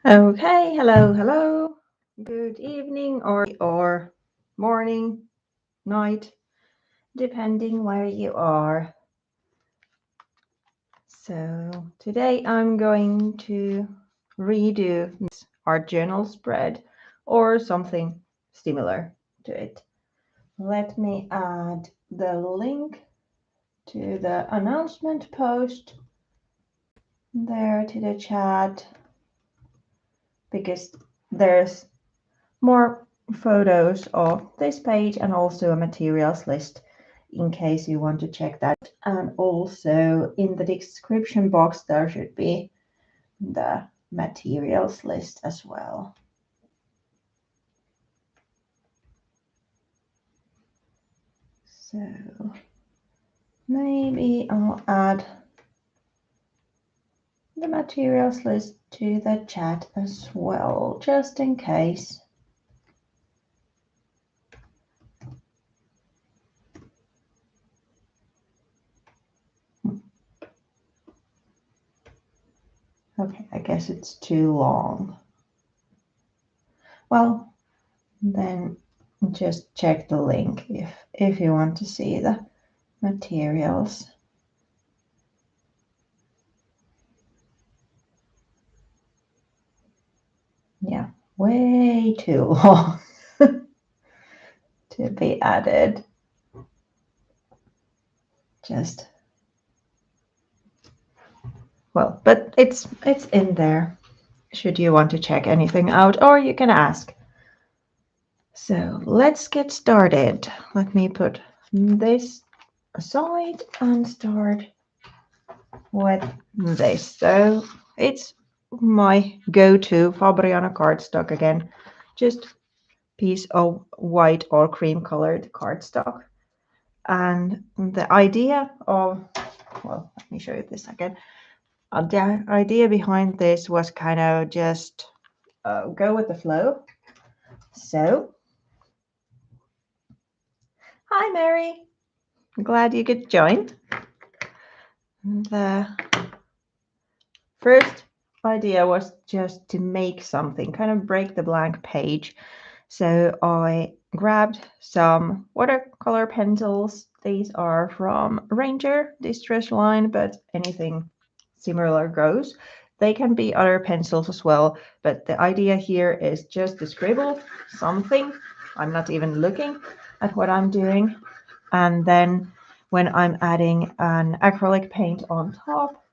Okay, hello. Good evening or morning, night, depending where you are. So today I'm going to redo this art journal spread or something similar to it. Let me add the link to the announcement post there to the chat because there's more photos of this page and also a materials list in case you want to check that. And also in the description box, there should be the materials list as well. So maybe I'll add the materials list to the chat as well, just in case. Okay, I guess it's too long. Well, then just check the link if you want to see the materials. Yeah, way too long to be added. Just well, but it's in there should you want to check anything out, or you can ask. So let's get started. Let me put this aside and start with this. So it's my go-to Fabriano cardstock again, just piece of white or cream colored cardstock. And the idea of, well, let me show you this again. The idea behind this was kind of just go with the flow. So, hi Mary, glad you could join. The first idea was just to make something, kind of break the blank page. So I grabbed some watercolor pencils. These are from Ranger Distress line, but anything similar goes. They can be other pencils as well, but the idea here is just to scribble something. I'm not even looking at what I'm doing. And then when I'm adding an acrylic paint on top,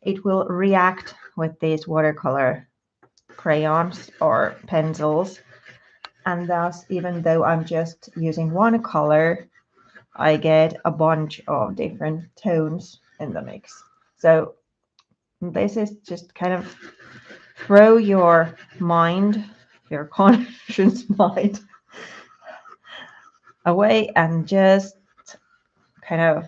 it will react with these watercolor crayons or pencils. And thus, even though I'm just using one color, I get a bunch of different tones in the mix. So this is just kind of throw your mind, your conscious mind away and just kind of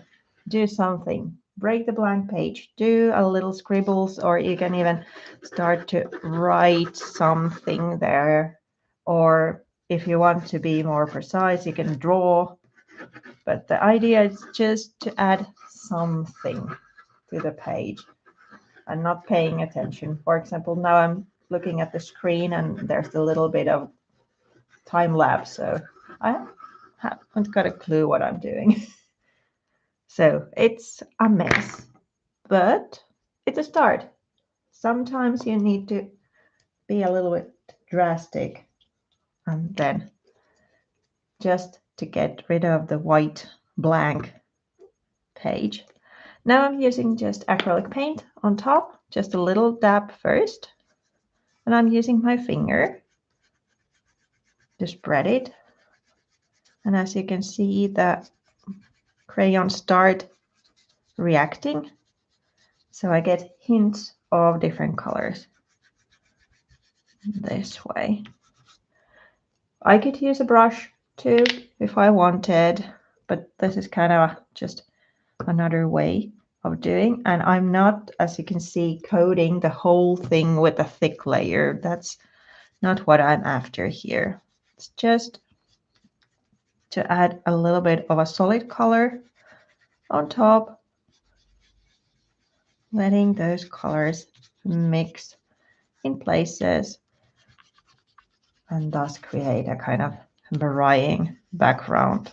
do something. Break the blank page, do a little scribbles, or you can even start to write something there. Or if you want to be more precise, you can draw. But the idea is just to add something to the page and not paying attention. For example, now I'm looking at the screen and there's a little bit of time lapse, so I haven't got a clue what I'm doing. So it's a mess, but it's a start. Sometimes you need to be a little bit drastic and then just to get rid of the white blank page. Now I'm using just acrylic paint on top, just a little dab first, and I'm using my finger to spread it. And as you can see, the crayons start reacting, so I get hints of different colors this way. I could use a brush too if I wanted, but this is kind of just another way of doing. And I'm not, as you can see, coating the whole thing with a thick layer. That's not what I'm after here. It's just to add a little bit of a solid color on top, letting those colors mix in places and thus create a kind of varying background.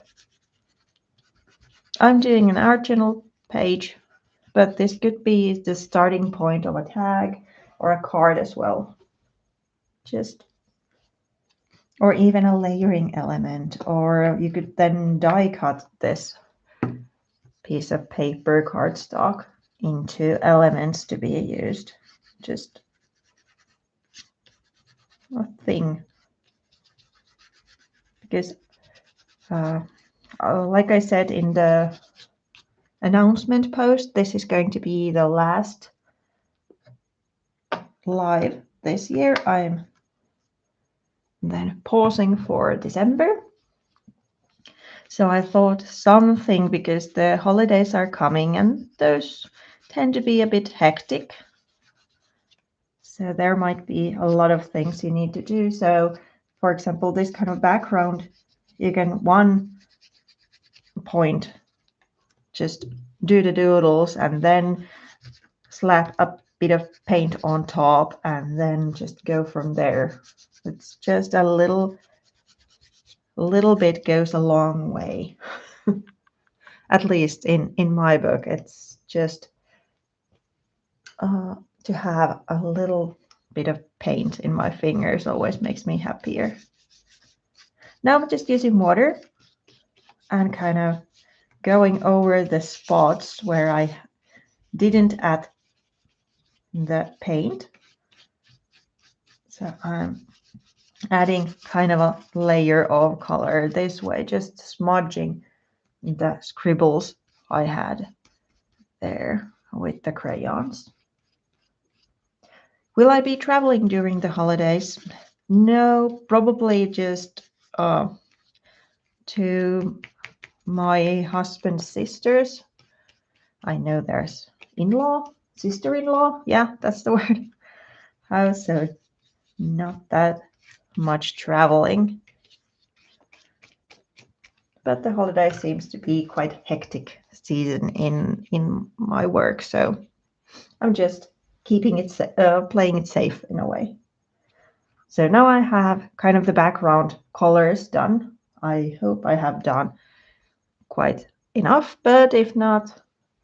I'm doing an art journal page, but this could be the starting point of a tag or a card as well. Or even a layering element, or you could then die cut this piece of paper cardstock into elements to be used. Just a thing. Because like I said in the announcement post, this is going to be the last live this year. I'm then pausing for December. So I thought something, because the holidays are coming and those tend to be a bit hectic. So there might be a lot of things you need to do. So for example, this kind of background, you can one point just do the doodles and then slap a bit of paint on top and then just go from there. It's just a little bit goes a long way. At least in my book, it's just to have a little bit of paint in my fingers always makes me happier. Now I'm just using water and kind of going over the spots where I didn't add the paint. So I'm adding kind of a layer of color this way, just smudging the scribbles I had there with the crayons. Will I be traveling during the holidays? No, probably just to my husband's sisters. I know there's in-law, sister-in-law. Yeah, that's the word. So not that much traveling. But the holiday seems to be quite hectic season in my work, so I'm just keeping it playing it safe in a way. So now I have kind of the background colors done. I hope I have done quite enough, but if not,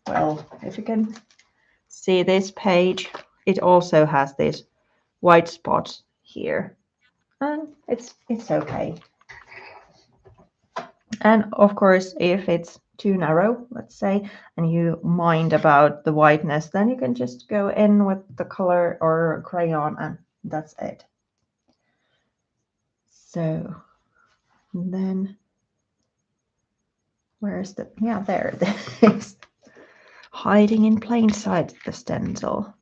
well, if you can see this page, it also has these white spots here, and it's okay. And of course, if it's too narrow, let's say, and you mind about the whiteness, then you can just go in with the color or crayon, and that's it. So then where's the, yeah, there it is. Hiding in plain sight, the stencil.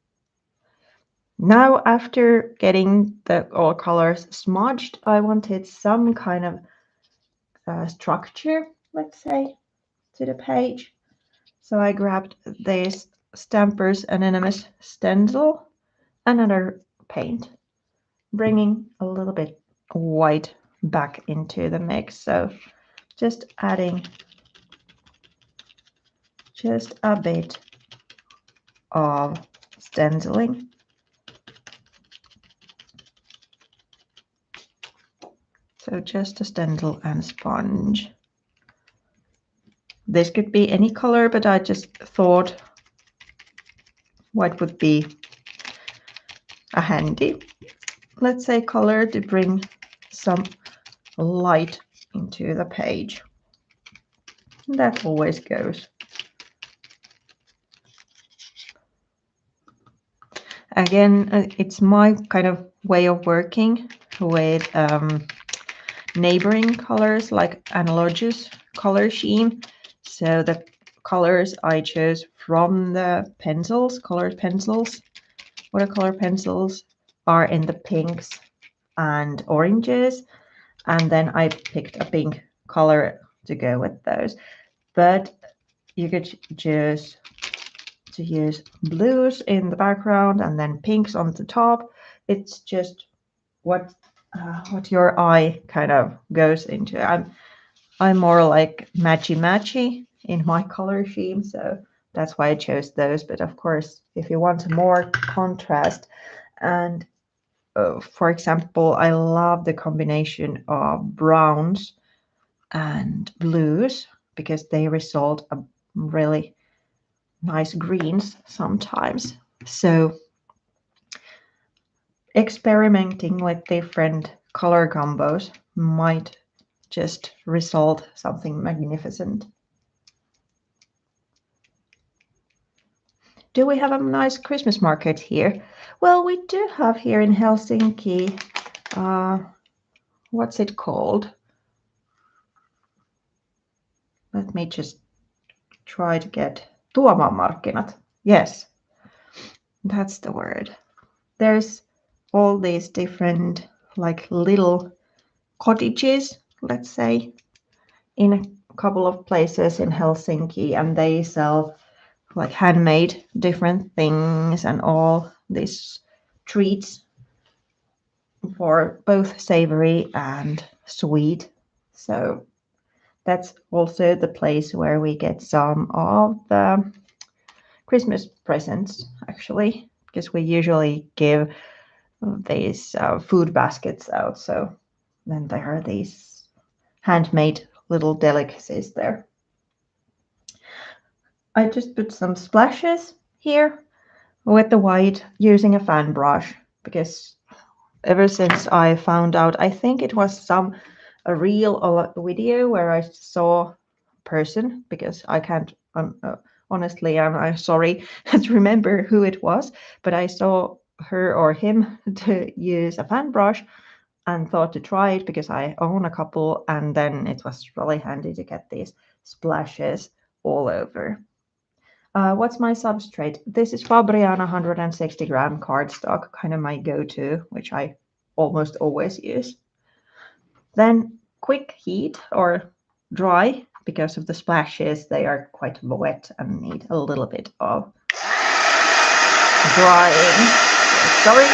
Now, after getting all colors smudged, I wanted some kind of structure, let's say, to the page. So I grabbed this Stampers Anonymous stencil, another paint, bringing a little bit white back into the mix. So just adding just a bit of stenciling. So just a stencil and sponge. This could be any color, but I just thought white would be a handy, let's say, color to bring some light into the page. That always goes. Again, it's my kind of way of working with neighboring colors, like analogous color scheme. So the colors I chose from the pencils, colored pencils, watercolor pencils, are in the pinks and oranges. And then I picked a pink color to go with those. But you could choose to use blues in the background and then pinks on the top. It's just what your eye kind of goes into. I'm more like matchy in my color scheme, so that's why I chose those. But of course, if you want more contrast and for example, I love the combination of browns and blues because they result a really nice greens sometimes. So experimenting with different color combos might just result something magnificent. Do we have a nice Christmas market here? Well, we do have here in Helsinki. What's it called? Let me just try to get Tuomamarkkinat. Yes, that's the word. There's all these different like little cottages, let's say, in a couple of places in Helsinki, and they sell like handmade different things and all these treats for both savory and sweet. So that's also the place where we get some of the Christmas presents, actually, because we usually give these food baskets out. So then there are these handmade little delicacies there. I just put some splashes here with the white using a fan brush because ever since I found out, I think it was a reel or a video where I saw a person, because I can't honestly, I'm sorry to remember who it was, but I saw her or him to use a fan brush and thought to try it because I own a couple, and then it was really handy to get these splashes all over. What's my substrate? This is Fabriano 160 gram cardstock, kind of my go-to, which I almost always use. Then quick heat or dry, because of the splashes, they are quite wet and need a little bit of drying. Sorry.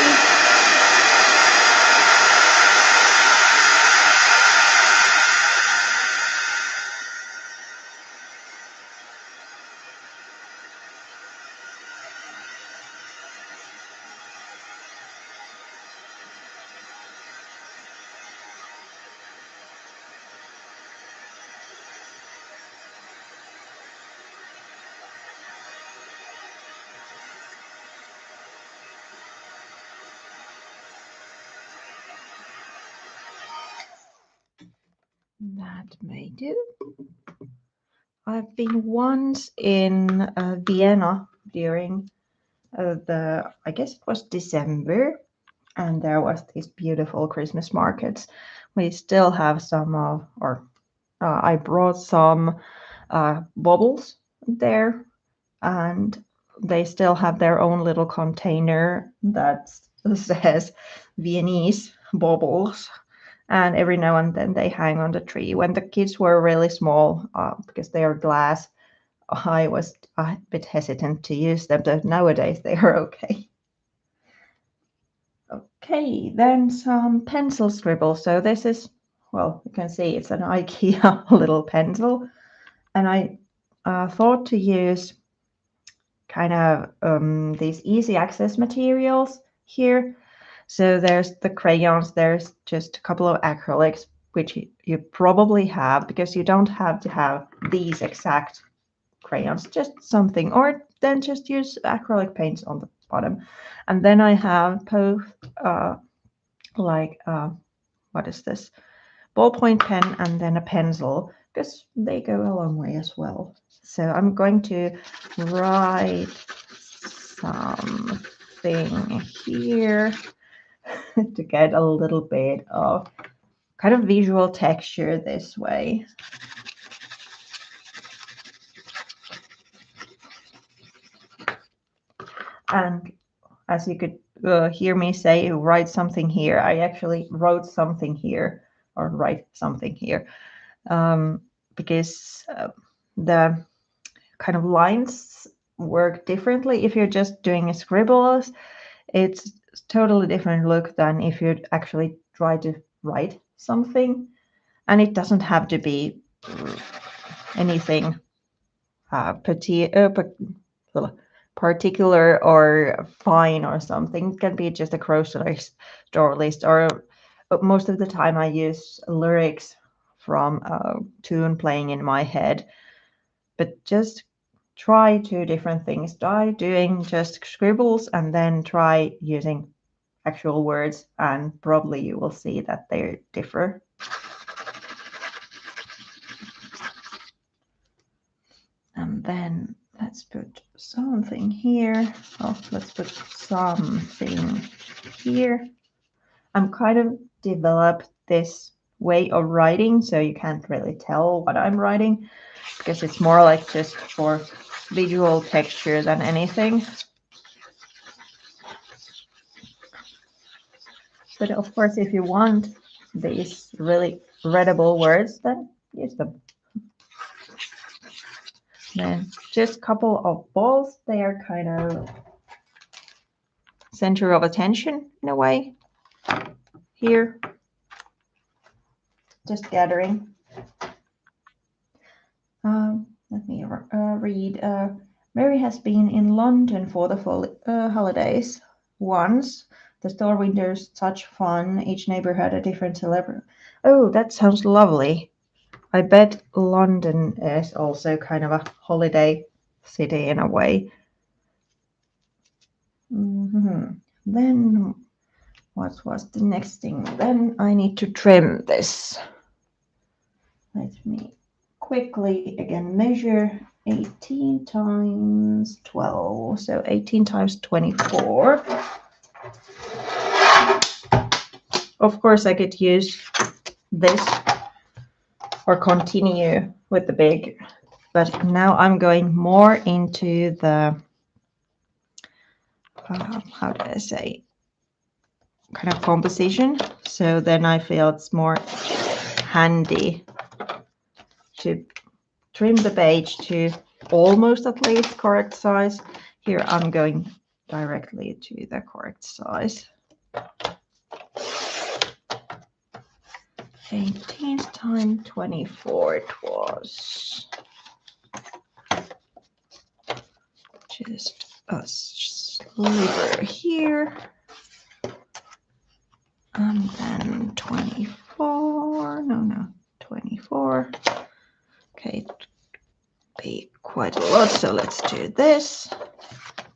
That may do. I've been once in Vienna during I guess it was December, and there was these beautiful Christmas markets. We still have some of, or I brought some bubbles there, and they still have their own little container that says Viennese bubbles. And every now and then they hang on the tree. When the kids were really small, because they are glass, I was a bit hesitant to use them, but nowadays they are okay. Okay, then some pencil scribbles. So this is, well, you can see it's an IKEA little pencil. And I thought to use kind of these easy access materials here. So there's the crayons, there's just a couple of acrylics, which you probably have, because you don't have to have these exact crayons, just something, or then just use acrylic paints on the bottom. And then I have both what is this? Ballpoint pen and then a pencil, because they go a long way as well. So I'm going to write something here to get a little bit of kind of visual texture this way. And as you could hear me say, write something here, I actually wrote something here, or write something here, because the kind of lines work differently. If you're just doing a scribbles, it's totally different look than if you actually try to write something. And it doesn't have to be anything particular or fine or something. It can be just a grocery store list, or most of the time I use lyrics from a tune playing in my head. But just try two different things. Try doing just scribbles and then try using actual words, and probably you will see that they differ. And then let's put something here. Oh, let's put something here. I'm kind of developed this way of writing, so you can't really tell what I'm writing, because it's more like just for visual texture than anything. But of course, if you want these really readable words, then use them. Then just a couple of balls. They are kind of center of attention in a way. Here, just gathering. Let me read. Mary has been in London for the holidays once. The store windows such fun. Each neighbor had a different celebrity. Oh, that sounds lovely. I bet London is also kind of a holiday city in a way. Then what was the next thing? Then I need to trim this. Let me quickly again measure 18 times 12, so 18 times 24. Of course, I could use this or continue with the big, but now I'm going more into the, how do I say, kind of composition. So then I feel it's more handy to trim the page to almost at least correct size. Here I'm going directly to the correct size. 18 times 24 it was. Just a sliver here. And then 24, no, 24. Okay, be quite a lot, so let's do this.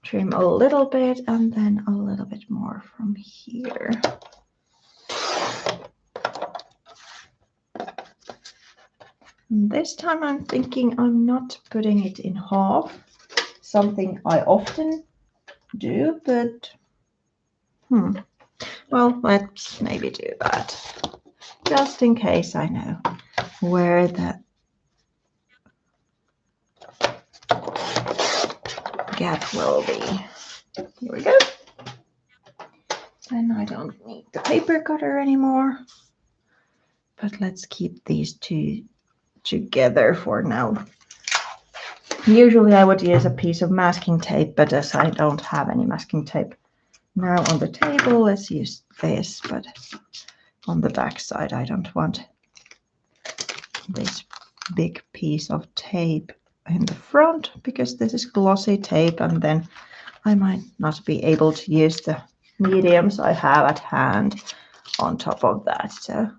Trim a little bit and then a little bit more from here. And this time I'm thinking I'm not putting it in half, something I often do, but well, let's maybe do that, just in case I know where the gap will be. Here we go. Then I don't need the paper cutter anymore, but let's keep these two together for now. Usually I would use a piece of masking tape, but as I don't have any masking tape now on the table, let's use this, but on the back side I don't want this big piece of tape in the front, because this is glossy tape and then I might not be able to use the mediums I have at hand on top of that, so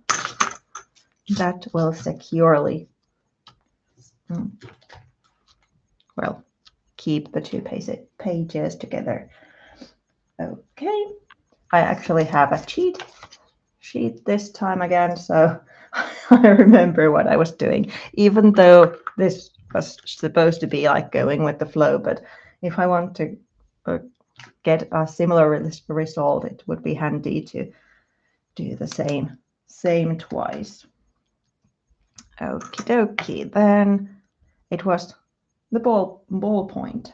that will securely well, keep the two pages together. Okay, I actually have a cheat sheet this time again, so I remember what I was doing, even though this was supposed to be like going with the flow. But if I want to get a similar result, it would be handy to do the same twice. Okie dokie, then it was the ball point,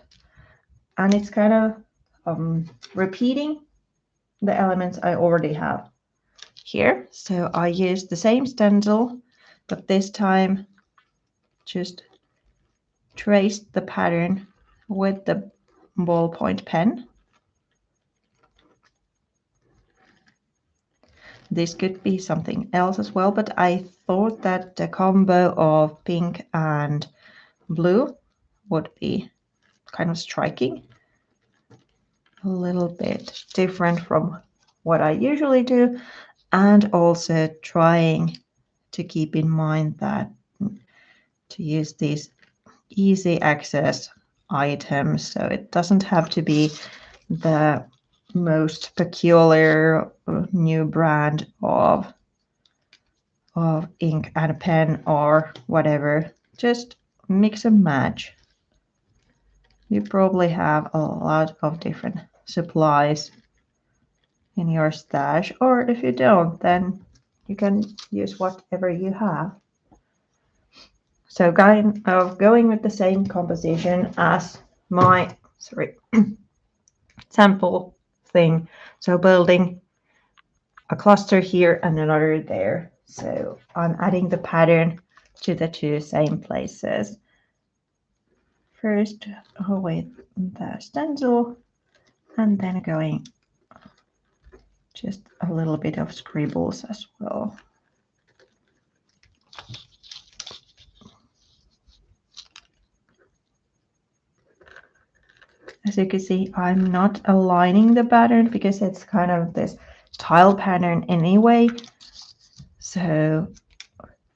and it's kind of repeating the elements I already have here. So I used the same stencil, but this time just traced the pattern with the ballpoint pen. This could be something else as well, but I thought that the combo of pink and blue would be kind of striking. a little bit different from what I usually do, and also trying to keep in mind that to use these easy access items, so it doesn't have to be the most peculiar new brand of ink and pen or whatever. Just mix and match. You probably have a lot of different supplies in your stash, or if you don't, then you can use whatever you have. So kind of going with the same composition as my sample thing. So building a cluster here and another there. So I'm adding the pattern to the two same places. First with the stencil, and then going just a little bit of scribbles as well. As you can see, I'm not aligning the pattern because it's kind of this tile pattern anyway. So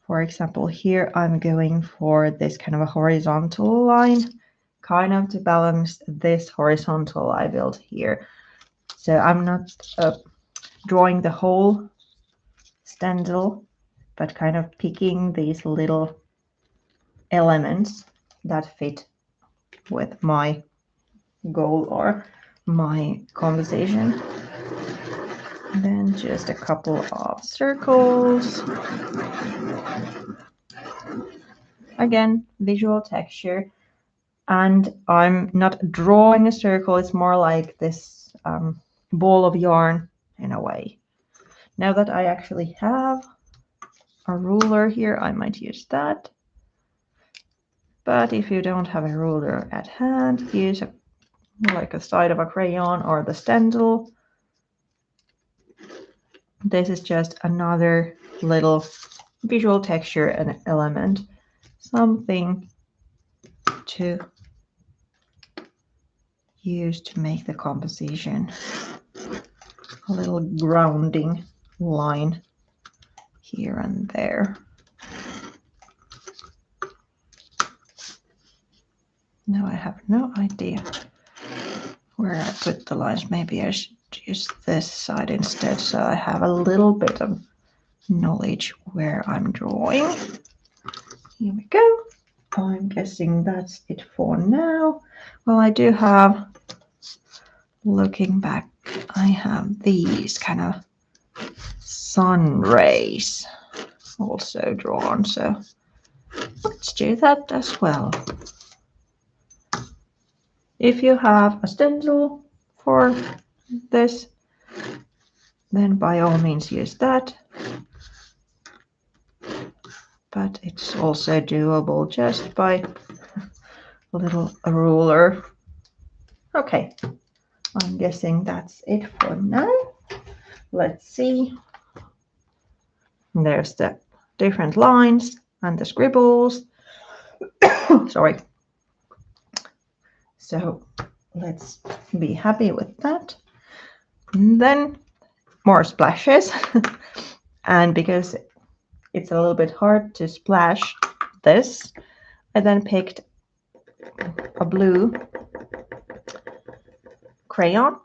for example, here I'm going for this kind of a horizontal line, kind of to balance this horizontal I built here. So I'm not drawing the whole stencil, but kind of picking these little elements that fit with my goal or my composition. And then just a couple of circles. Again, visual texture. And I'm not drawing a circle, it's more like this ball of yarn in a way. Now that I actually have a ruler here, I might use that. But if you don't have a ruler at hand, use like a side of a crayon or the stencil. This is just another little visual texture and element, something to use to make the composition a little grounding line here and there. Now I have no idea where I put the lines. Maybe I should use this side instead, so I have a little bit of knowledge where I'm drawing. Here we go. I'm guessing that's it for now. Well, I do have, looking back, I have these kind of sun rays also drawn, so let's do that as well. If you have a stencil for this, then by all means use that. But it's also doable just by a little ruler. Okay, I'm guessing that's it for now. Let's see. There's the different lines and the scribbles. Sorry. So let's be happy with that. And then more splashes. And because it's a little bit hard to splash this, I then picked a blue crayon,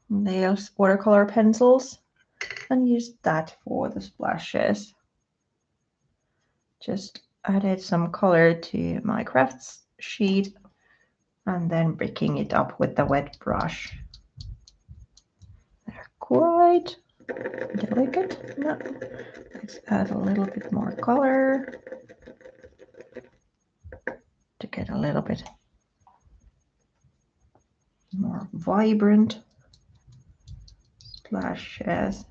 those watercolor pencils, and used that for the splashes. Just added some color to my crafts sheet and then breaking it up with the wet brush. They're quite delicate. No. Let's add a little bit more color to get a little bit more vibrant splashes.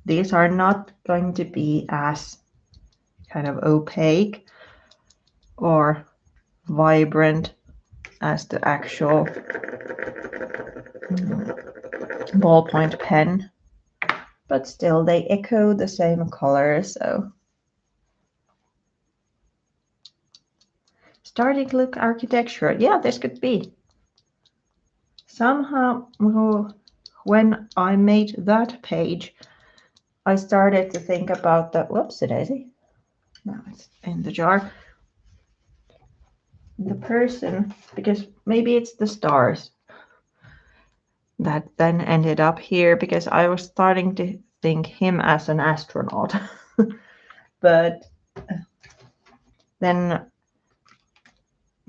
These are not going to be as kind of opaque or vibrant as the actual ballpoint pen, but still they echo the same color. So starting to look architectural. Yeah, this could be somehow, when I made that page, I started to think about the, whoopsie daisy, now it's in the jar, the person, because maybe it's the stars that then ended up here, because I was starting to think him as an astronaut. But then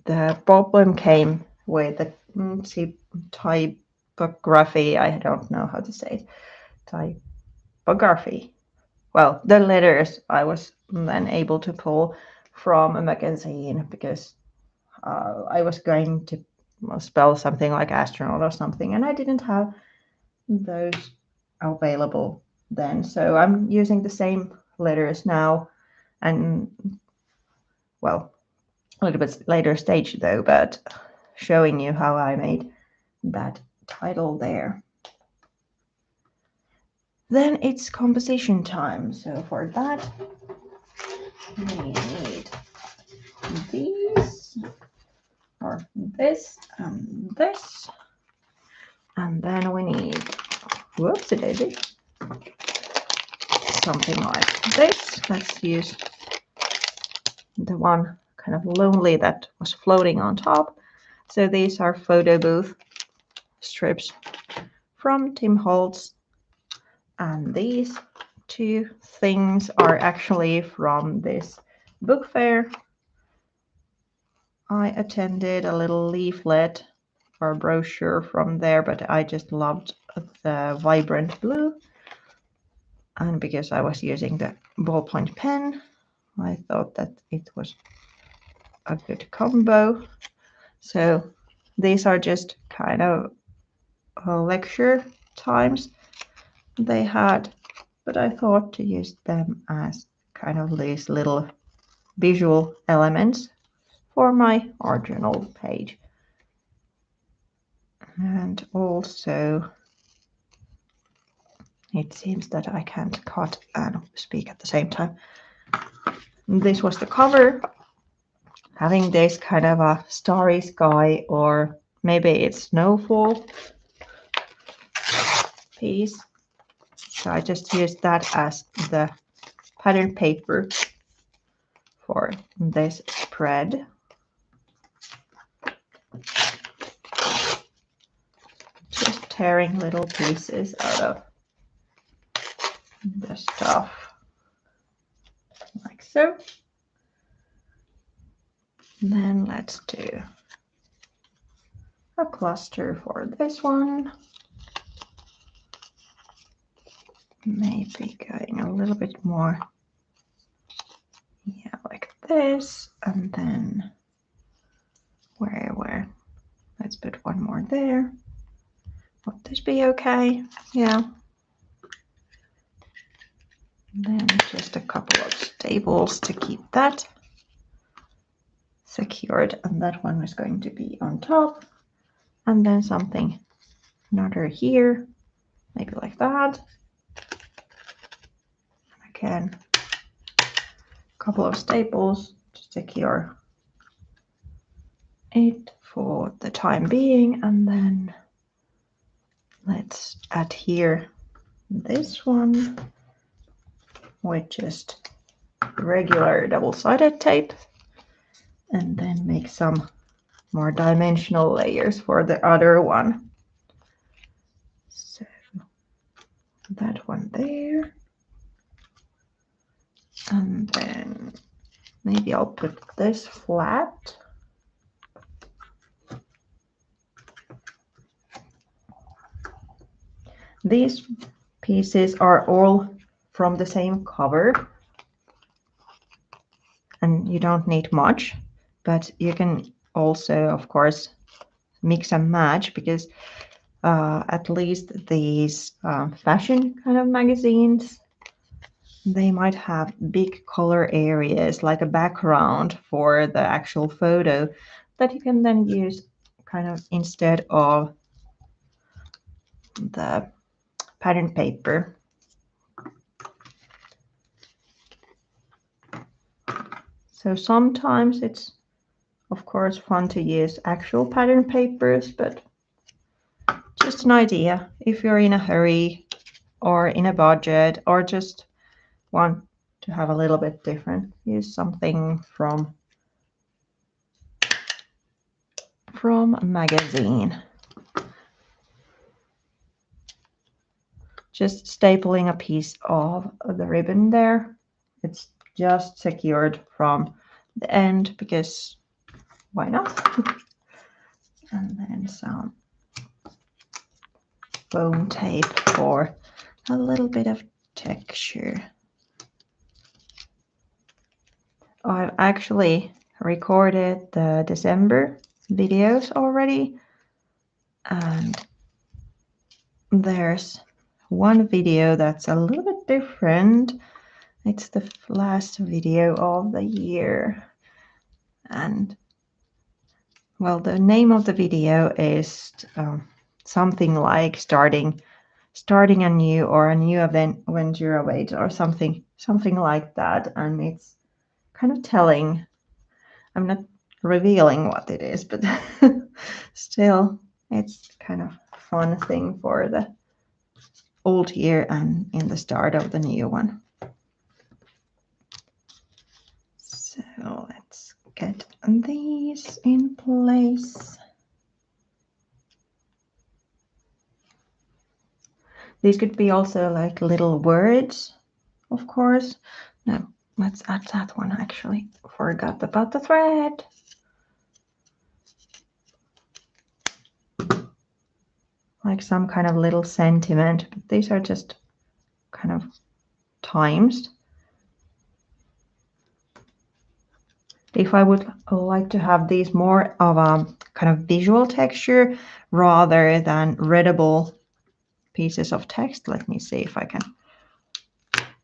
the problem came with the typography. I don't know how to say it. Typography. Well, the letters I was then able to pull from a magazine, because I was going to spell something like astronaut or something, and I didn't have those available then. So I'm using the same letters now, and well, a little bit later stage though, but showing you how I made that title there. Then it's composition time. So for that, we need these, or this and this. And then we need, whoopsie daisy, something like this. Let's use the one kind of lonely that was floating on top. So these are Photobooth strips from Tim Holtz. And these two things are actually from this book fair. I attended a little leaflet or brochure from there, but I just loved the vibrant blue. And because I was using the ballpoint pen, I thought that it was a good combo. So these are just kind of lecture times they had, but I thought to use them as kind of these little visual elements for my art journal page. And also, it seems that I can't cut and speak at the same time. This was the cover, having this kind of a starry sky, or maybe it's snowfall piece. So I just used that as the pattern paper for this spread. Just tearing little pieces out of the stuff, like so. Then let's do a cluster for this one. Maybe going a little bit more, yeah, like this, and then where? Let's put one more there. Would this be okay? Yeah. And then just a couple of staples to keep that secured, and that one is going to be on top, and then something another here, maybe like that. Again, a couple of staples to secure it for the time being, and then let's adhere this one with just regular double-sided tape, and then make some more dimensional layers for the other one. So that one there, and then maybe I'll put this flat. These pieces are all from the same cover, and you don't need much, but you can also, of course, mix and match, because at least these fashion kind of magazines, they might have big color areas, like a background for the actual photo, that you can then use kind of instead of the pattern paper. So sometimes it's, of course, fun to use actual pattern papers, but just an idea. If you're in a hurry or in a budget or just want to have a little bit different, use something from a magazine. Just stapling a piece of the ribbon there. It's just secured from the end because why not? And then some foam tape for a little bit of texture. I've actually recorded the December videos already, and there's one video that's a little bit different. It's the last video of the year, and well, the name of the video is something like starting a new or a new adventure awaits or something like that, and it's kind of telling. I'm not revealing what it is, but still, it's kind of fun thing for the old year and in the start of the new one. So let's get these in place. These could be also like little words, of course. No, let's add that one actually. Forgot about the thread. Like some kind of little sentiment, but these are just kind of times. If I would like to have these more of a kind of visual texture rather than readable pieces of text, let me see if I can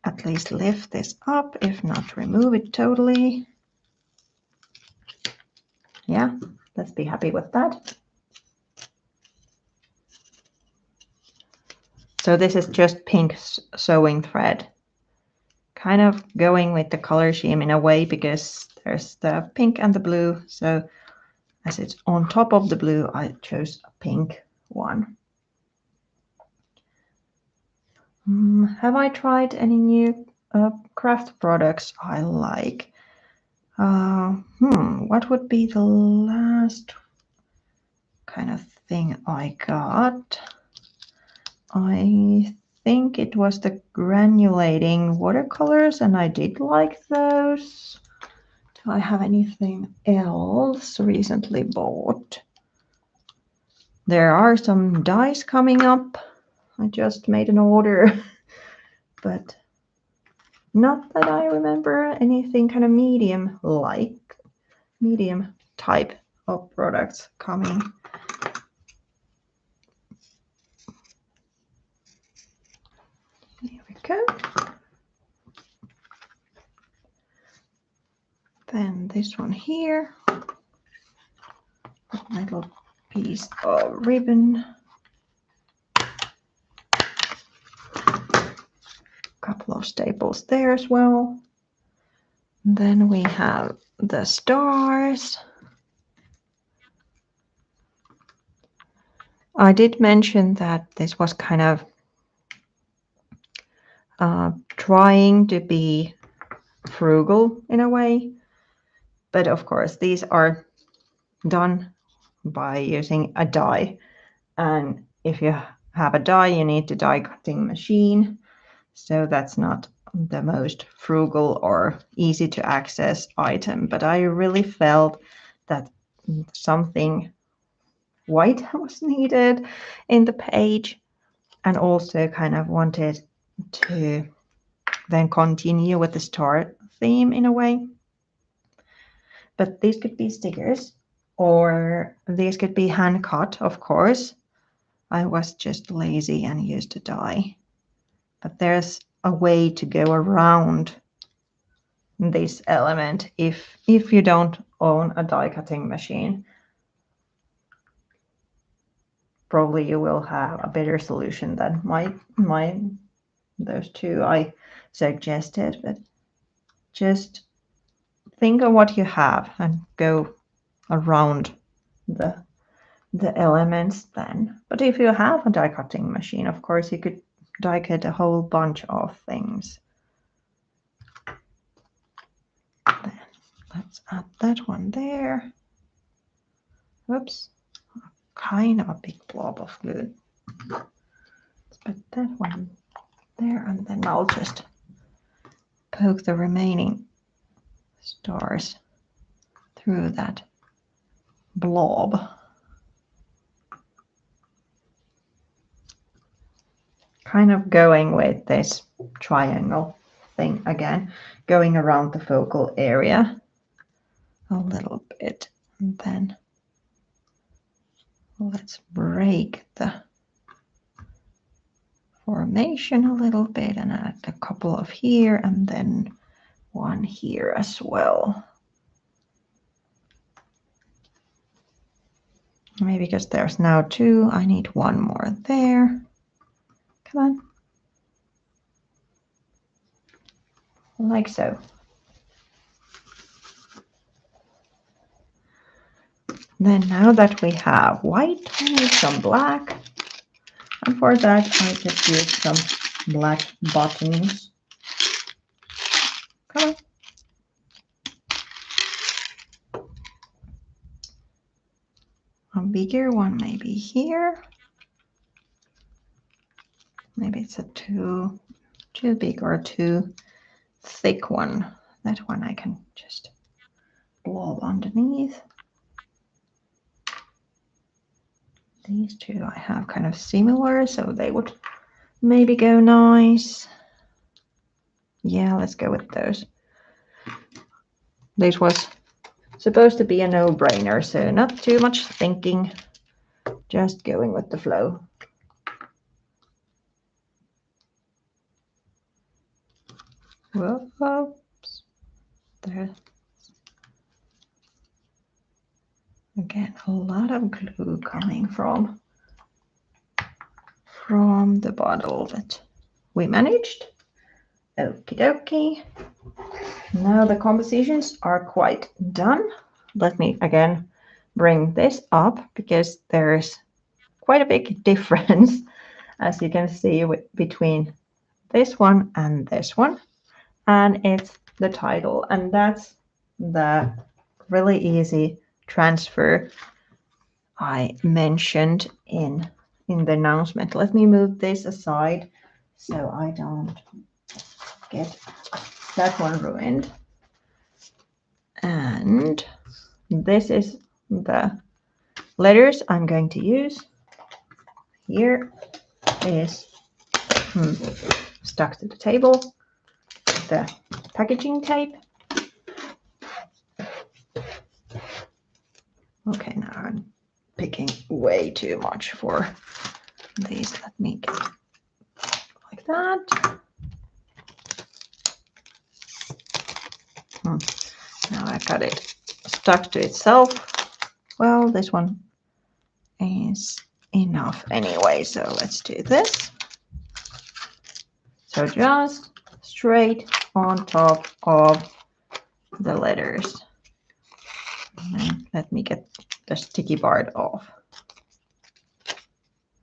at least lift this up, if not remove it totally. Yeah, let's be happy with that. So this is just pink sewing thread, kind of going with the color scheme in a way because there's the pink and the blue. So as it's on top of the blue, I chose a pink one. Have I tried any new craft products I like? What would be the last kind of thing I got? I think it was the granulating watercolors, and I did like those. Do I have anything else recently bought? There are some dies coming up. I just made an order, but not that I remember anything kind of medium type of products coming. Here we go. Then this one here, a little piece of ribbon. Couple of staples there as well. And then we have the stars. I did mention that this was kind of trying to be frugal in a way, but of course these are done by using a die, and if you have a die you need a die cutting machine, so that's not the most frugal or easy to access item, but I really felt that something white was needed in the page, and also kind of wanted to then continue with the star theme in a way. But these could be stickers, or these could be hand cut, of course. I was just lazy and used a die. But there's a way to go around this element if you don't own a die cutting machine. Probably you will have a better solution than those two I suggested, but just think of what you have and go around the the elements then. But if you have a die cutting machine, of course, you could die cut a whole bunch of things. Then let's add that one there. Whoops, kind of a big blob of glue. Let's put that one there, and then I'll just poke the remaining stars through that blob. Kind of going with this triangle thing again, going around the focal area a little bit, and then let's break the formation a little bit and add a couple of here and then one here as well. Maybe because there's now two, I need one more there. Come on. Like so. Then now that we have white, I need some black. And for that, I just use some black buttons. Come on. A bigger one maybe here. Maybe it's a too big or too thick one. That one I can just blob underneath. These two I have kind of similar, so they would maybe go nice. Yeah, let's go with those. This was supposed to be a no-brainer, so not too much thinking, just going with the flow. Whoops. There. Again, a lot of glue coming from the bottle, but we managed. Okie dokie. Now the compositions are quite done. Let me again bring this up because there's quite a big difference, as you can see, between this one and this one. And it's the title, and that's the really easy transfer I mentioned in the announcement. Let me move this aside so I don't get that one ruined. And this is the letters I'm going to use. Here is stuck to the table, the packaging tape. Okay, now I'm picking way too much for these. Let me get like that. Now I got it stuck to itself. Well, this one is enough anyway, so let's do this. So just straight on top of the letters. And let me get the sticky part off.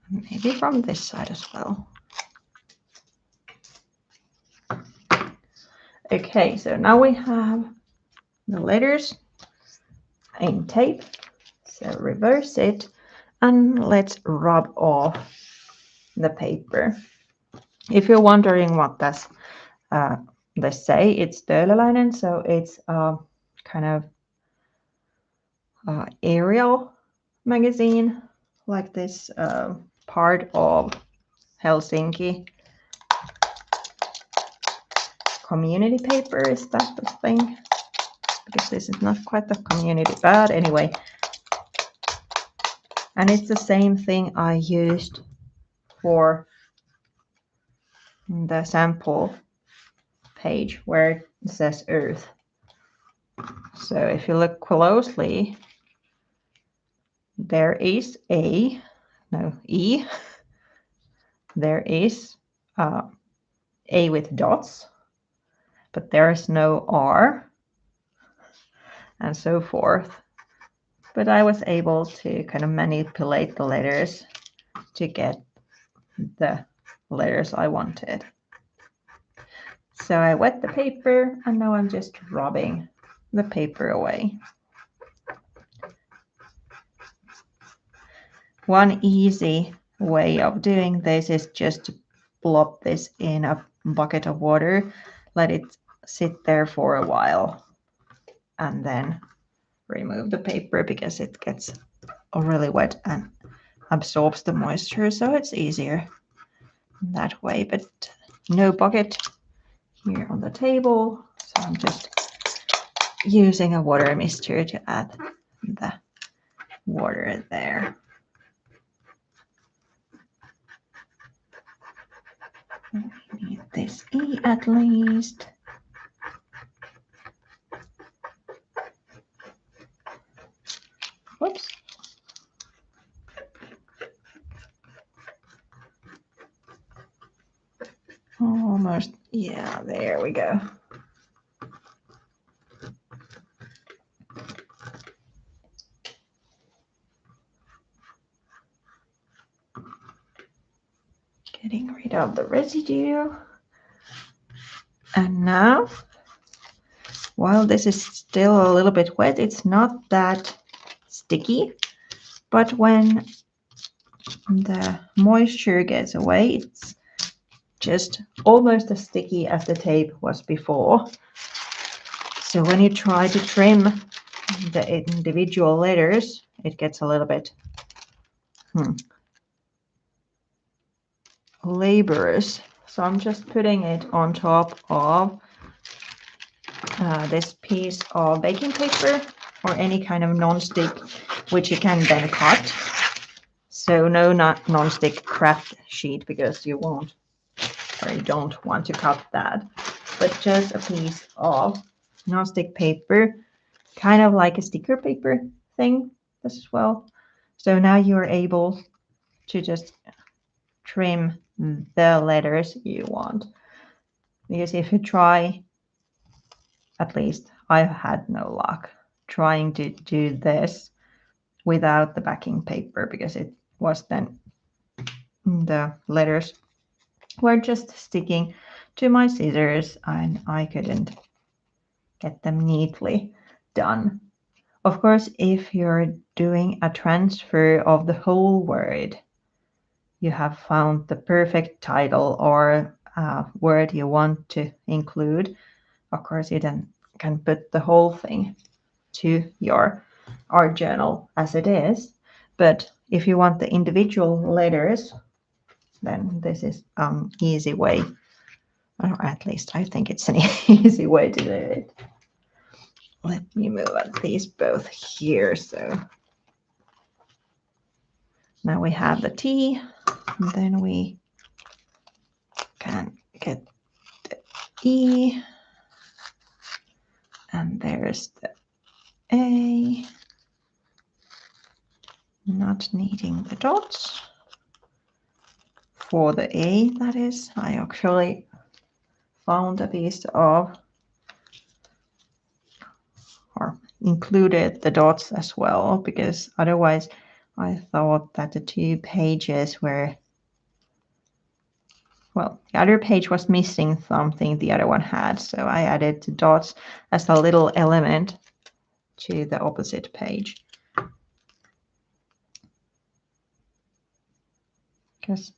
Maybe from this side as well. Okay, so now we have the letters in tape. So reverse it and let's rub off the paper. If you're wondering what does this say, it's Töölöläinen, so it's kind of aerial magazine, like this part of Helsinki community paper. Is that the thing? Because this is not quite the community, but anyway. And it's the same thing I used for the sample page where it says Earth. So if you look closely, there is E. There is A with dots, but there is no R, and so forth. but I was able to kind of manipulate the letters to get the letters I wanted. So I wet the paper and now I'm just rubbing the paper away. One easy way of doing this is just to plop this in a bucket of water, let it sit there for a while, and then remove the paper because it gets really wet and absorbs the moisture, so it's easier that way. But no bucket here on the table, so I'm just using a water mixture to add the water there. We need this E at least. Whoops. Almost, yeah, there we go. Getting rid of the residue. And now, while this is still a little bit wet, it's not that sticky, but when the moisture gets away, it's just almost as sticky as the tape was before. So when you try to trim the individual letters, it gets a little bit laborious. So I'm just putting it on top of this piece of baking paper or any kind of non-stick, which you can then cut. So no, not non-stick craft sheet, because you won't or you don't want to cut that, but just a piece of non-stick paper, kind of like a sticker paper thing as well. So now you're able to just trim the letters you want. Because if you try, at least I've had no luck trying to do this without the backing paper, because it was then the letters were just sticking to my scissors and I couldn't get them neatly done. Of course, if you're doing a transfer of the whole word, you have found the perfect title or word you want to include, of course you then can put the whole thing to your art journal as it is. But if you want the individual letters, then this is an easy way, or at least I think it's an easy way to do it. Let me move these both here. So now we have the T, and then we can get the E, and there's the A, not needing the dots. For the A, that is, I actually found a piece of, or included the dots as well, because otherwise I thought that the 2 pages were, well, the other page was missing something the other one had, so I added the dots as a little element to the opposite page. Because,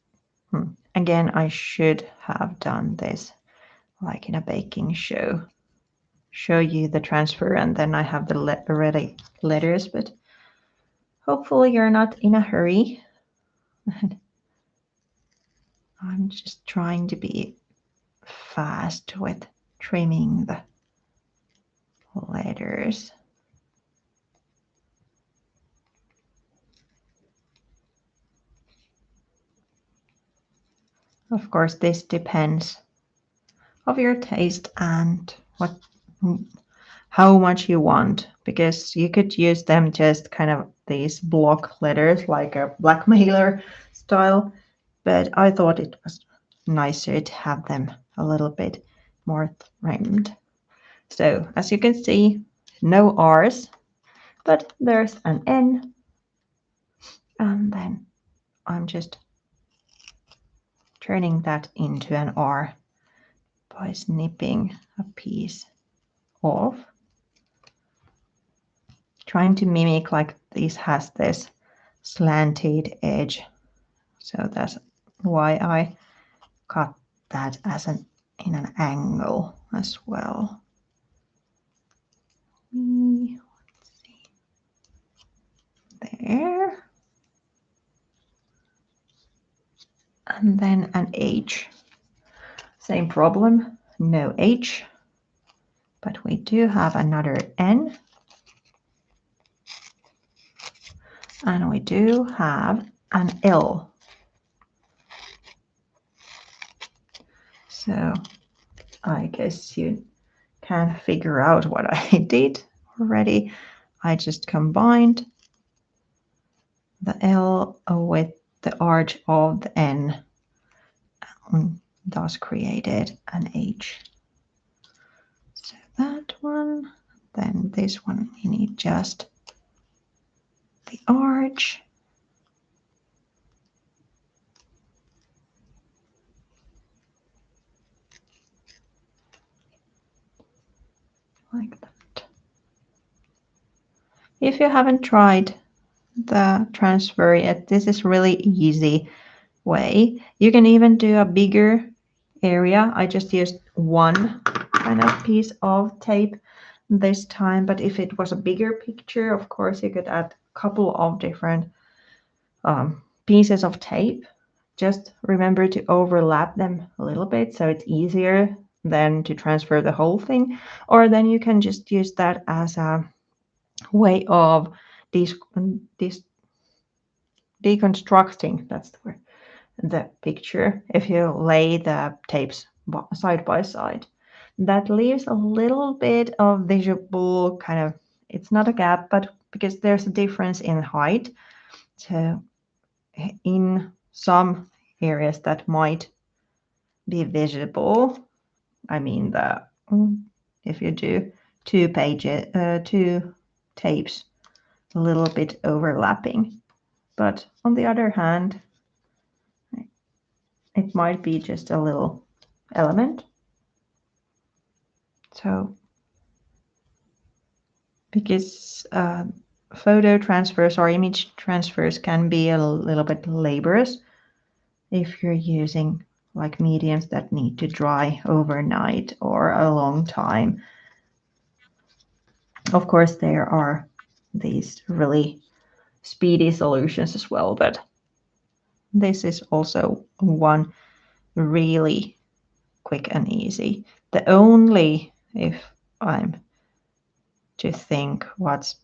again, I should have done this like in a baking show you the transfer, and then I have the ready letters, but hopefully you're not in a hurry. I'm just trying to be fast with trimming the letters. Of course, this depends of your taste and how much you want, because you could use them just kind of these block letters like a blackmailer style, but I thought it was nicer to have them a little bit more trimmed. So as you can see, no R's, but there's an N, and then I'm just turning that into an R by snipping a piece off, trying to mimic like this has this slanted edge. So that's why I cut that as in an angle as well. Let's see. There. And then an H. Same problem, no H, but we do have another N. And we do have an L. So I guess you can figure out what I did already. I just combined the L with the arch of the N and thus created an H. So that one, then this one, you need just the arch. Like that. If you haven't tried the transfer yet, this is really easy way. You can even do a bigger area. I just used one kind of piece of tape this time, but if it was a bigger picture, of course you could add a couple of different pieces of tape. Just remember to overlap them a little bit so it's easier than to transfer the whole thing, or then you can just use that as a way of deconstructing, that's the word, the picture. If you lay the tapes side by side, that leaves a little bit of visible kind of, it's not a gap, but because there's a difference in height, so in some areas that might be visible. I mean, if you do two tapes a little bit overlapping, but on the other hand, it might be just a little element. So because photo transfers or image transfers can be a little bit laborious if you're using like mediums that need to dry overnight or a long time. Of course, there are these really speedy solutions as well, but this is also one really quick and easy. The only, if I'm to think what's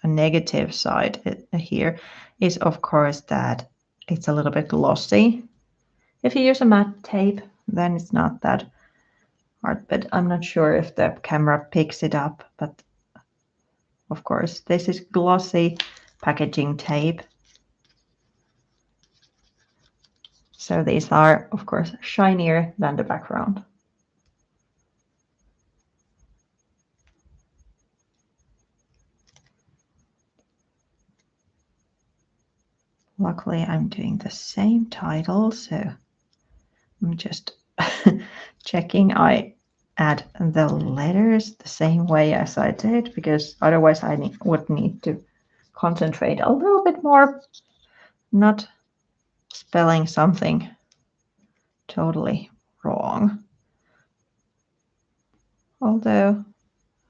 a negative side here, is of course that it's a little bit glossy. If you use a matte tape, then it's not that hard, but I'm not sure if the camera picks it up. But of course, this is glossy packaging tape. So these are, of course, shinier than the background. Luckily, I'm doing the same title, so I'm just checking I add the letters the same way as I did, because otherwise I would need to concentrate a little bit more, not spelling something totally wrong. Although,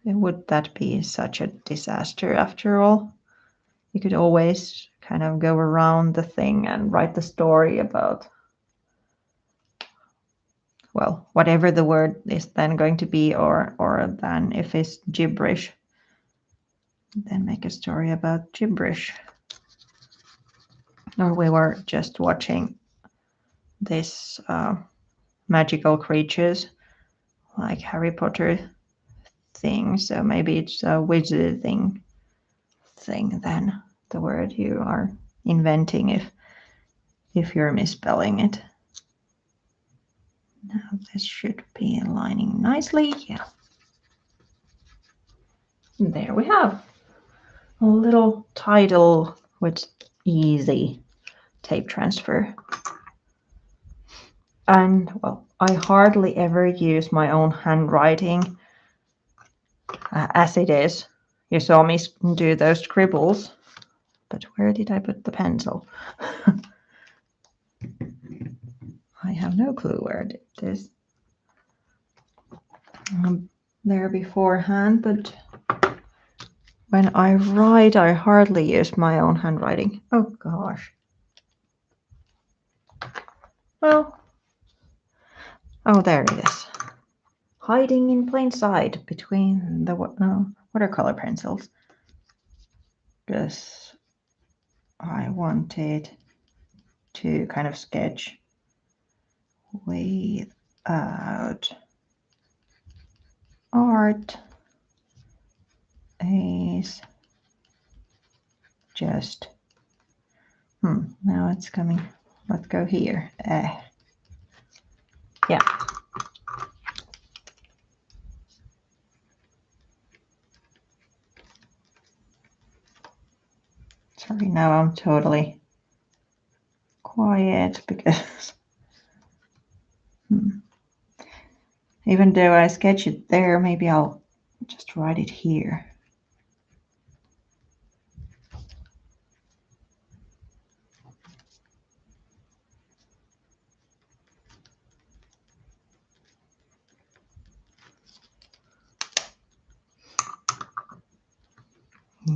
would that be such a disaster after all? You could always kind of go around the thing and write the story about, well, whatever the word is then going to be, or then if it's gibberish, then make a story about gibberish. Or we were just watching this magical creatures like Harry Potter thing, so maybe it's a wizarding thing then, the word you are inventing if you're misspelling it. Now this should be aligning nicely. Yeah. And there we have. a little title with easy tape transfer. And well, I hardly ever use my own handwriting as it is. You saw me do those scribbles, but where did I put the pencil? I have no clue where it is. There beforehand, but when I write, I hardly use my own handwriting. Oh gosh. Well, oh, there it is. Hiding in plain sight between the watercolor pencils. Because I wanted to kind of sketch without art is just now it's coming. Let's go here. Yeah. Sorry, now I'm totally quiet because even though I sketch it there, maybe I'll just write it here.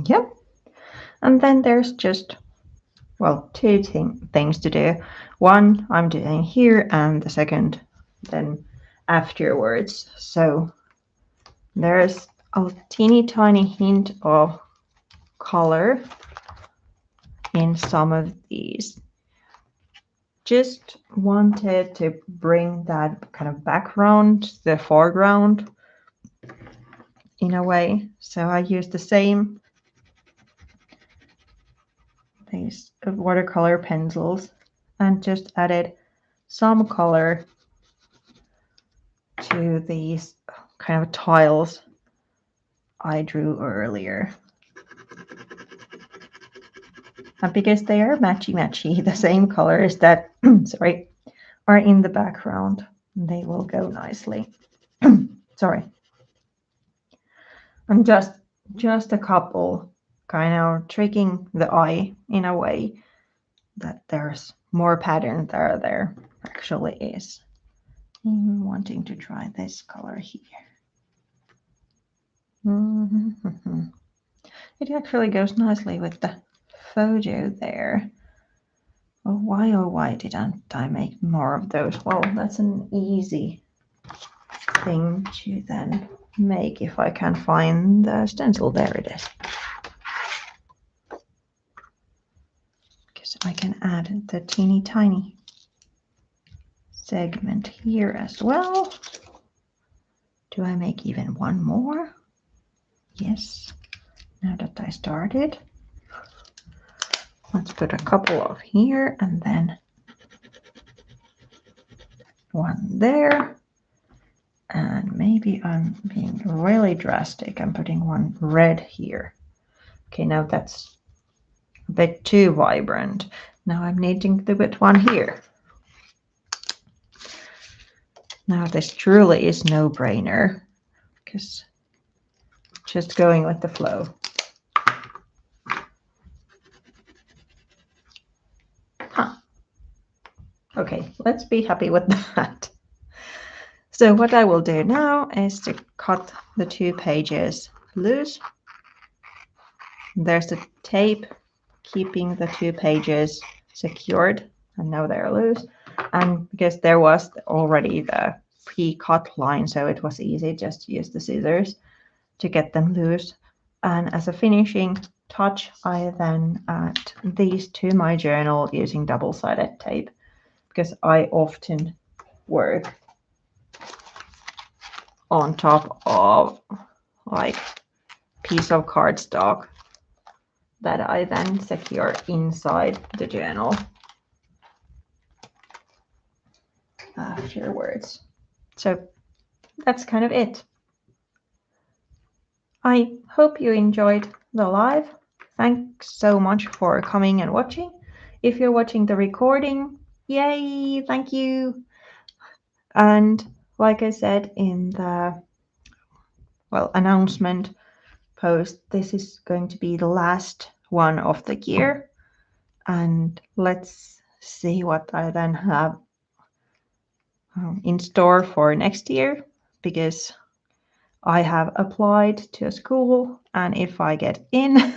Yep. And then there's just, well, two things to do. One I'm doing here, and the second then afterwards. So there's a teeny tiny hint of color in some of these. Just wanted to bring that kind of background to the foreground in a way. So I used the same these watercolor pencils and just added some color to these kind of tiles I drew earlier. And because they are matchy, the same colors that sorry, are in the background, they will go nicely. Sorry. And just a couple, kind of tricking the eye in a way that there's more pattern there actually is. I'm wanting to try this color here. It actually goes nicely with the photo there. Oh, why didn't I make more of those? Well, that's an easy thing to then make if I can find the stencil. There it is. Because I can add the teeny tiny segment here as well. Do I make even one more? Yes. Now that I started, let's put a couple of here and then one there. And maybe I'm being really drastic. I'm putting one red here. Okay, now that's a bit too vibrant. Now I'm needing to put one here. Now this truly is no-brainer because just going with the flow. Huh. Okay, let's be happy with that. So what I will do now is to cut the 2 pages loose. There's the tape keeping the 2 pages secured, and now they're loose. And because there was already the pre-cut line, so it was easy just to use the scissors to get them loose. And as a finishing touch, I then add these to my journal using double-sided tape, because I often work on top of like piece of cardstock that I then secure inside the journal afterwards. So that's kind of it. I hope you enjoyed the live. Thanks so much for coming and watching. If you're watching the recording, yay, thank you. And like I said in the announcement post, this is going to be the last one of the year. And let's see what I then have in store for next year, because I have applied to a school, and if I get in,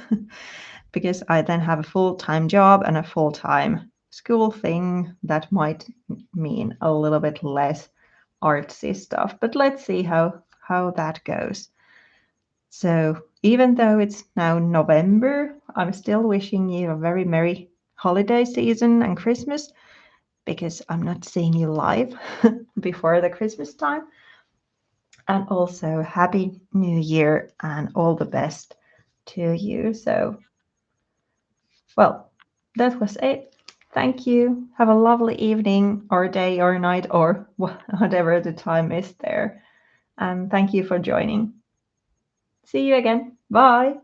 because I then have a full-time job and a full-time school thing, that might mean a little bit less artsy stuff. But let's see how that goes. So even though it's now November, I'm still wishing you a very merry holiday season and Christmas, because I'm not seeing you live before the Christmas time. And also Happy New Year and all the best to you. So, well, that was it. Thank you. Have a lovely evening or day or night or whatever the time is there. And thank you for joining. See you again. Bye.